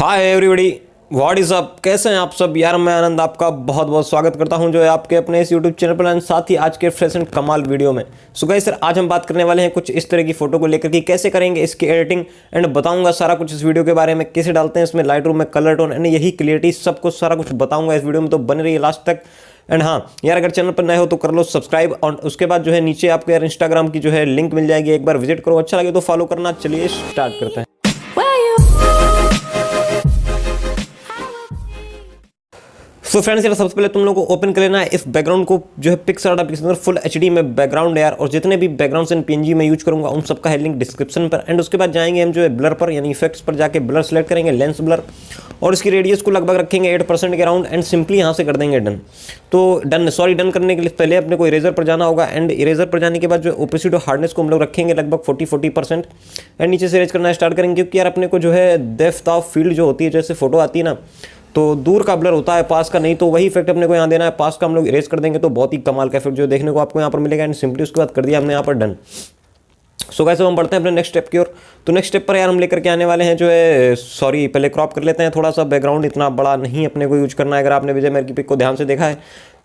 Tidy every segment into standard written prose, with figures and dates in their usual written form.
Hi everybody, what is up. कैसे हैं आप सब यार। मैं आनंद आपका बहुत बहुत स्वागत करता हूं जो है आपके अपने इस यूट्यूब चैनल पर एंड साथ ही आज के फ्रेश एंड कमाल वीडियो में। सो गाइस सर, आज हम बात करने वाले हैं कुछ इस तरह की फोटो को लेकर कि कैसे करेंगे इसकी एडिटिंग एंड बताऊंगा सारा कुछ इस वीडियो के बारे में। कैसे डालते हैं इसमें लाइट रूम में कलर टोन एंड यही क्लियरिटी सब कुछ सारा कुछ बताऊंगा इस वीडियो में, तो बन रही है लास्ट तक। एंड हाँ यार, अगर चैनल पर नए हो तो कर लो सब्सक्राइब और उसके बाद जो है नीचे आपको यार इंस्टाग्राम की जो है लिंक मिल जाएगी, एक बार विजिट करो। अच्छा लगे तो फॉलो करना। चलिए स्टार्ट करते हैं। सो फ्रेंड्स यार, सबसे पहले तुम लोगों को ओपन कर लेना है इस बैकग्राउंड को जो है पिक्सआर्ट फुल एचडी में बैकग्राउंड है यार। और जितने भी बैकग्राउंड्स एंड पीएनजी में यूज करूंगा उन सबका है लिंक डिस्क्रिप्शन पर। एंड उसके बाद जाएंगे हम जो है ब्लर पर यानी इफेक्ट्स पर जाके ब्लर सेलेक्ट करेंगे, लेंस ब्लर, और इसकी रेडियस को लगभग रखेंगे 8% के अराउंड एंड सिंपली यहाँ से कर देंगे डन। तो डन करने के लिए पहले अपने को इरेजर पर जाना होगा एंड इरेजर पर जाने के बाद जो ओपेसिटी और हार्डनेस को हम लोग रखेंगे लगभग 40% एंड नीचे से इरेज करना स्टार्ट करेंगे, क्योंकि यार अपने को जो है डेप्थ ऑफ फील्ड जो होती है, जैसे फोटो आती है ना तो दूर का ब्लर होता है पास का नहीं, तो वही इफेक्ट अपने को यहाँ देना है। पास का हम लोग इरेज कर देंगे तो बहुत ही कमाल का इफेक्ट जो देखने को आपको यहाँ पर मिलेगा। एंड सिंपली उसके बाद कर दिया हमने यहाँ पर डन। सो गाइस हम बढ़ते हैं अपने नेक्स्ट स्टेप की ओर। तो नेक्स्ट स्टेप पर यार हम लेकर के आने वाले हैं जो है, सॉरी पहले क्रॉप कर लेते हैं थोड़ा सा। बैकग्राउंड इतना बड़ा नहीं अपने को यूज करना है। अगर आपने विजय मेहर की पिक को ध्यान से देखा है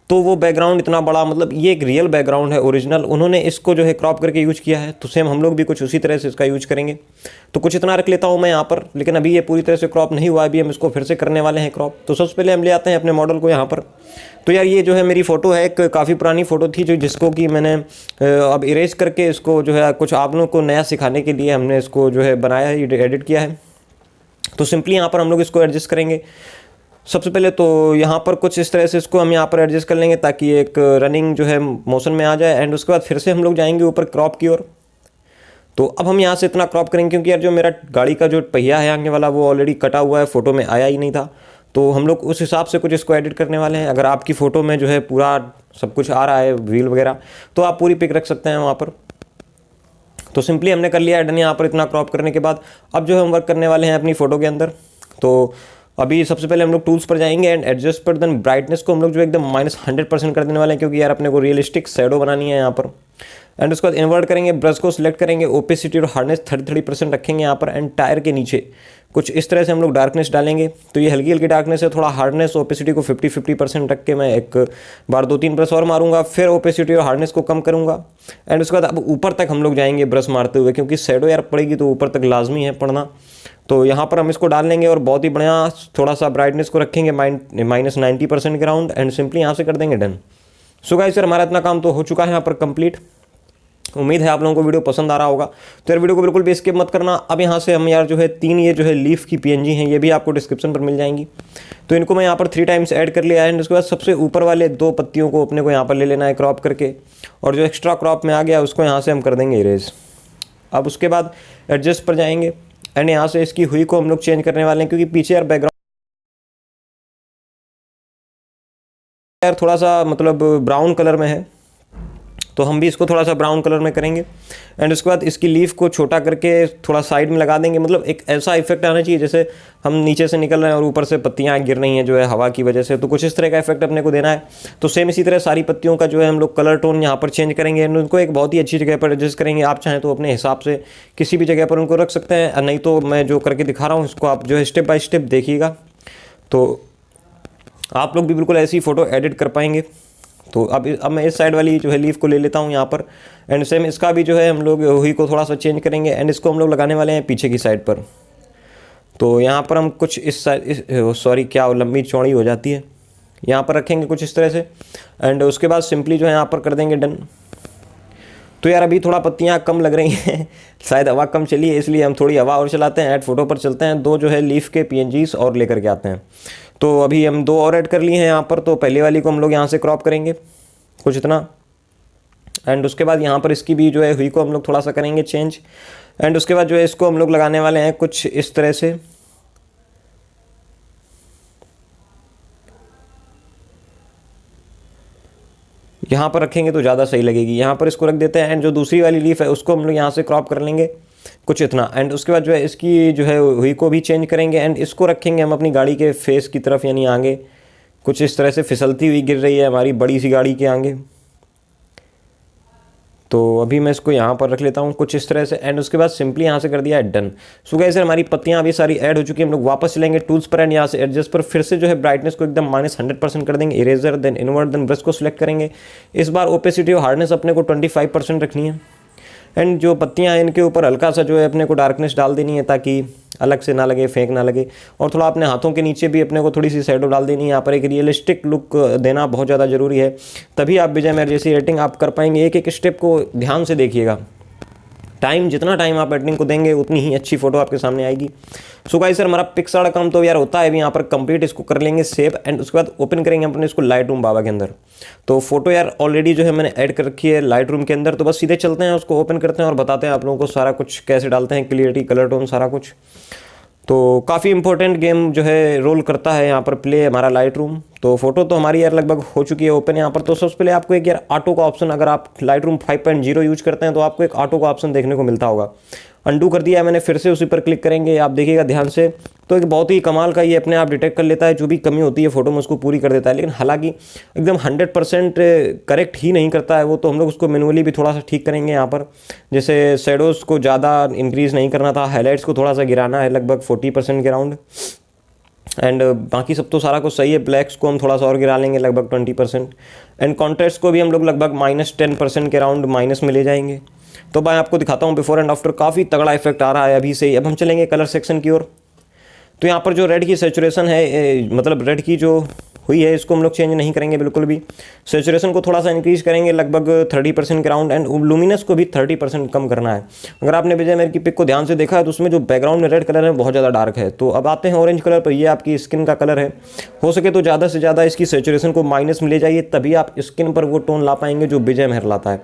तो वो बैकग्राउंड इतना बड़ा, मतलब ये एक रियल बैकग्राउंड है ओरिजिनल, उन्होंने इसको जो है क्रॉप करके यूज किया है। तो सेम हम लोग भी कुछ उसी तरह से इसका यूज करेंगे। तो कुछ इतना रख लेता हूँ मैं यहाँ पर, लेकिन अभी ये पूरी तरह से क्रॉप नहीं हुआ, अभी हम इसको फिर से करने वाले हैं क्रॉप। तो सबसे पहले हम ले आते हैं अपने मॉडल को यहाँ पर। तो यार ये जो है मेरी फ़ोटो है, एक काफ़ी पुरानी फ़ोटो थी जो जिसको कि मैंने अब इरेज करके इसको जो है कुछ आप लोगों को नया सिखाने के लिए हमने इसको जो है बनाया है, एडिट किया है। तो सिंपली यहाँ पर हम लोग इसको एडजस्ट करेंगे। सबसे पहले तो यहाँ पर कुछ इस तरह से इसको हम यहाँ पर एडजस्ट कर लेंगे ताकि एक रनिंग जो है मोशन में आ जाए। एंड उसके बाद फिर से हम लोग जाएंगे ऊपर क्रॉप की ओर। तो अब हम यहाँ से इतना क्रॉप करेंगे क्योंकि यार जो मेरा गाड़ी का जो पहिया है आगे वाला वो ऑलरेडी कटा हुआ है, फ़ोटो में आया ही नहीं था। तो हम लोग उस हिसाब से कुछ इसको एडिट करने वाले हैं। अगर आपकी फ़ोटो में जो है पूरा सब कुछ आ रहा है व्हील वगैरह तो आप पूरी पिक रख सकते हैं वहाँ पर। तो सिंपली हमने कर लिया डन यहाँ पर इतना क्रॉप करने के बाद। अब जो है हम वर्क करने वाले हैं अपनी फ़ोटो के अंदर। तो अभी सबसे पहले हम लोग टूल्स पर जाएंगे एंड एडजस्ट पर, देन ब्राइटनेस को हम लोग जो एकदम -100% कर देने वाले हैं, क्योंकि यार अपने को रियलिस्टिक शैडो बनानी है यहाँ पर। एंड उसके बाद इन्वर्ट करेंगे, ब्रश को सिलेक्ट करेंगे, ओपेसिटी और हार्डनेस 30% रखेंगे यहाँ पर। एंड टायर के नीचे कुछ इस तरह से हम लोग डार्कनेस डालेंगे। तो ये हल्की हल्की डार्कनेस है, थोड़ा हार्डनेस ओपेसिटी को 50% रख के मैं एक बार 2-3 ब्रश और मारूंगा, फिर ओपेसिटी और हार्डनेस को कम करूंगा। एंड उसके बाद अब ऊपर तक हम लोग जाएंगे ब्रश मारते हुए, क्योंकि शैडो यार पड़ेगी तो ऊपर तक लाजमी है पड़ना। तो यहाँ पर हम इसको डाल लेंगे और बहुत ही बढ़िया थोड़ा सा ब्राइटनेस को रखेंगे -90% के राउंड एंड सिंपली यहाँ से कर देंगे डन। सो गाइस सर, हमारा इतना काम तो हो चुका है यहाँ पर कंप्लीट। उम्मीद है आप लोगों को वीडियो पसंद आ रहा होगा। तो यार वीडियो को बिल्कुल भी स्किप मत करना। अब यहाँ से हम यार जो है 3 ये जो है लीफ की पीएनजी हैं, ये भी आपको डिस्क्रिप्शन पर मिल जाएंगी। तो इनको मैं यहाँ पर 3 टाइम्स ऐड कर लिया एंड उसके बाद सबसे ऊपर वाले 2 पत्तियों को अपने को यहाँ पर ले लेना है क्रॉप करके, और जो एक्स्ट्रा क्रॉप में आ गया उसको यहाँ से हम कर देंगे इरेज। अब उसके बाद एडजस्ट पर जाएंगे एंड यहाँ से इसकी हुई को हम लोग चेंज करने वाले हैं, क्योंकि पीछे यार बैकग्राउंड यार थोड़ा सा मतलब ब्राउन कलर में है, तो हम भी इसको थोड़ा सा ब्राउन कलर में करेंगे। एंड उसके बाद इसकी लीफ को छोटा करके थोड़ा साइड में लगा देंगे, मतलब एक ऐसा इफेक्ट आना चाहिए जैसे हम नीचे से निकल रहे हैं और ऊपर से पत्तियां गिर रही हैं जो है हवा की वजह से। तो कुछ इस तरह का इफेक्ट अपने को देना है। तो सेम इसी तरह सारी पत्तियों का जो है हम लोग कलर टोन यहाँ पर चेंज करेंगे एंड उनको एक बहुत ही अच्छी जगह पर एडजस्ट करेंगे। आप चाहें तो अपने हिसाब से किसी भी जगह पर उनको रख सकते हैं, नहीं तो मैं जो करके दिखा रहा हूँ इसको आप जो है स्टेप बाय स्टेप देखिएगा, तो आप लोग भी बिल्कुल ऐसी फ़ोटो एडिट कर पाएंगे। तो अब मैं इस साइड वाली जो है लीफ को ले लेता हूँ यहाँ पर एंड सेम इसका भी जो है हम लोग हुई को थोड़ा सा चेंज करेंगे एंड इसको हम लोग लगाने वाले हैं पीछे की साइड पर। तो यहाँ पर हम कुछ इस साइड, सॉरी क्या लंबी चौड़ी हो जाती है, यहाँ पर रखेंगे कुछ इस तरह से एंड उसके बाद सिंपली जो है यहाँ पर कर देंगे डन। तो यार अभी थोड़ा पत्तियाँ कम लग रही हैं शायद हवा कम चली है, इसलिए हम थोड़ी हवा और चलाते हैं। ऐड फोटो पर चलते हैं, 2 जो है लीफ के पीएनजीस और लेकर के आते हैं। तो अभी हम 2 और ऐड कर लिए हैं यहाँ पर। तो पहले वाली को हम लोग यहाँ से क्रॉप करेंगे कुछ इतना एंड उसके बाद यहाँ पर इसकी भी जो है हुई को हम लोग थोड़ा सा करेंगे चेंज एंड उसके बाद जो है इसको हम लोग लगाने वाले हैं कुछ इस तरह से। यहाँ पर रखेंगे तो ज़्यादा सही लगेगी, यहाँ पर इसको रख देते हैं एंड जो दूसरी वाली लीफ है उसको हम लोग यहाँ से क्रॉप कर लेंगे कुछ इतना एंड उसके बाद जो है इसकी जो है हुई को भी चेंज करेंगे एंड इसको रखेंगे हम अपनी गाड़ी के फेस की तरफ, यानी आगे कुछ इस तरह से फिसलती हुई गिर रही है हमारी बड़ी सी गाड़ी के आगे। तो अभी मैं इसको यहाँ पर रख लेता हूँ कुछ इस तरह से, एंड उसके बाद सिंपली यहाँ से कर दिया है डन। सो गाइस हमारी पत्तियाँ अभी सारी ऐड हो चुकी है। हम लोग वापस चलेंगे टूल्स पर एंड यहाँ से एडजस्ट पर फिर से जो है ब्राइटनेस को एकदम -100% कर देंगे, eraser then invert then brush को सिलेक्ट करेंगे। इस बार ओपेसिटी और हार्डनेस अपने को 25% रखनी है, एंड जो पत्तियां हैं इनके ऊपर हल्का सा जो है अपने को डार्कनेस डाल देनी है ताकि अलग से ना लगे, फेंक ना लगे। और थोड़ा अपने हाथों के नीचे भी अपने को थोड़ी सी शैडो डाल देनी है। यहाँ पर एक रियलिस्टिक लुक देना बहुत ज़्यादा ज़रूरी है, तभी आप विजय मेहर जैसी एडिटिंग आप कर पाएंगे। एक एक स्टेप को ध्यान से देखिएगा, जितना टाइम आप एडिटिंग को देंगे उतनी ही अच्छी फोटो आपके सामने आएगी। सो गाइस सर हमारा पिक्स वाला काम तो यार होता है अभी यहाँ पर कंप्लीट। इसको कर लेंगे सेव एंड उसके बाद ओपन करेंगे अपने इसको लाइट रूम बाबा के अंदर। तो फोटो यार ऑलरेडी जो है मैंने ऐड कर रखी है लाइट रूम के अंदर, तो बस सीधे चलते हैं उसको ओपन करते हैं और बताते हैं आप लोगों को सारा कुछ कैसे डालते हैं, क्लियरिटी, कलर टोन, सारा कुछ। तो काफ़ी इंपॉर्टेंट गेम जो है रोल करता है यहाँ पर प्ले हमारा लाइट रूम। तो फोटो तो हमारी यार लगभग हो चुकी है ओपन यहाँ पर। तो सबसे पहले आपको एक यार ऑटो का ऑप्शन, अगर आप लाइट रूम 5.0 यूज करते हैं तो आपको एक ऑटो का ऑप्शन देखने को मिलता होगा। अंडू कर दिया है मैंने, फिर से उसी पर क्लिक करेंगे, आप देखिएगा ध्यान से। तो एक बहुत ही कमाल का ये अपने आप डिटेक्ट कर लेता है, जो भी कमी होती है फोटो में उसको पूरी कर देता है। लेकिन हालांकि एकदम 100% करेक्ट ही नहीं करता है वो, तो हम लोग उसको मैनुअली भी थोड़ा सा ठीक करेंगे यहाँ पर। जैसे शेडोज़ को ज़्यादा इंक्रीज़ नहीं करना था, हाईलाइट्स को थोड़ा सा गिराना है लगभग 40% के अराउंड, एंड बाकी सब तो सारा कुछ सही है। ब्लैक्स को हम थोड़ा सा और गिरा लेंगे लगभग 20%, एंड कॉन्ट्रास्ट को भी हम लोग लगभग -10% के अराउंड माइनस में ले जाएंगे। तो मैं आपको दिखाता हूँ बिफोर एंड आफ्टर, काफ़ी तगड़ा इफेक्ट आ रहा है अभी से ही। अब हम चलेंगे कलर सेक्शन की ओर। तो यहाँ पर जो रेड की सेचुरेशन है, मतलब रेड की जो हुई है, इसको हम लोग चेंज नहीं करेंगे बिल्कुल भी। सेचुरेशन को थोड़ा सा इंक्रीज करेंगे लगभग 30% के राउंड, एंड लुमिनस को भी 30% कम करना है। अगर आपने विजय मेहर की पिक को ध्यान से देखा है तो उसमें जो बैकग्राउंड में रेड कलर है बहुत ज़्यादा डार्क है। तो अब आते हैं ऑरेंज कलर पर, ये आपकी स्किन का कलर है। हो सके तो ज़्यादा से ज़्यादा इसकी सेचुरेशन को माइनस में ले जाइए, तभी आप स्किन पर वो टोन ला पाएंगे जो विजय मेहर लाता है।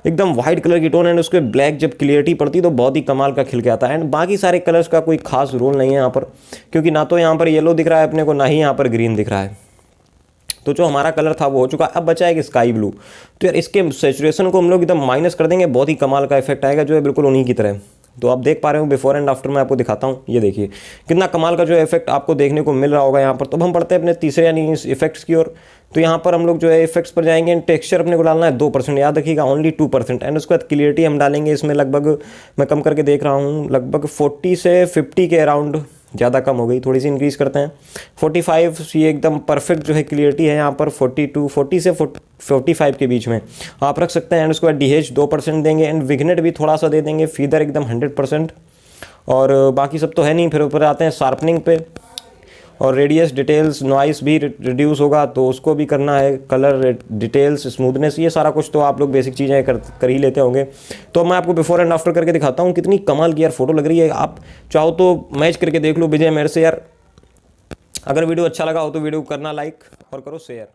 एकदम वाइट कलर की टोन, एंड उसके ब्लैक जब क्लियरिटी पड़ती है तो बहुत ही कमाल का खिल के आता है। एंड बाकी सारे कलर्स का कोई खास रोल नहीं है यहाँ पर, क्योंकि ना तो यहाँ पर येलो दिख रहा है अपने को, ना ही यहाँ पर ग्रीन दिख रहा है। तो जो हमारा कलर था वो हो चुका, अब बचा है कि स्काई ब्लू। तो यार इसके सेचुरेशन को हम लोग एकदम माइनस कर देंगे, बहुत ही कमाल का इफेक्ट आएगा जो है बिल्कुल उन्हीं की तरह। तो आप देख पा रहे हो बिफोर एंड आफ्टर मैं आपको दिखाता हूँ, ये देखिए कितना कमाल का जो इफेक्ट आपको देखने को मिल रहा होगा यहाँ पर। तो हम पढ़ते हैं अपने तीसरे यानी इफेक्ट्स की ओर। तो यहाँ पर हम लोग जो है इफेक्ट्स पर जाएंगे, एंड टेक्सचर अपने को डालना है 2%, याद रखिएगा ओनली 2%। एंड उसके बाद क्लियरिटी हम डालेंगे इसमें लगभग, मैं कम करके देख रहा हूँ, लगभग 40 से 50 के अराउंड, ज़्यादा कम हो गई, थोड़ी सी इंक्रीज़ करते हैं 45। ये एकदम परफेक्ट जो है क्लियरिटी है यहाँ पर 40 से 45 के बीच में आप रख सकते हैं। एंड उसके बाद DH 2% देंगे, एंड विग्नेट भी थोड़ा सा दे देंगे, फीदर एकदम 100%, और बाकी सब तो है नहीं। फिर ऊपर आते हैं शार्पनिंग पे, और रेडियस, डिटेल्स, नॉइस भी रिड्यूस होगा तो उसको भी करना है, कलर, डिटेल्स, स्मूथनेस, ये सारा कुछ तो आप लोग बेसिक चीज़ें कर ही लेते होंगे। तो मैं आपको बिफोर एंड आफ्टर करके दिखाता हूँ कितनी कमाल की यार फोटो लग रही है। आप चाहो तो मैच करके देख लो विजय मेहर से यार। अगर वीडियो अच्छा लगा हो तो वीडियो को करना लाइक और करो शेयर।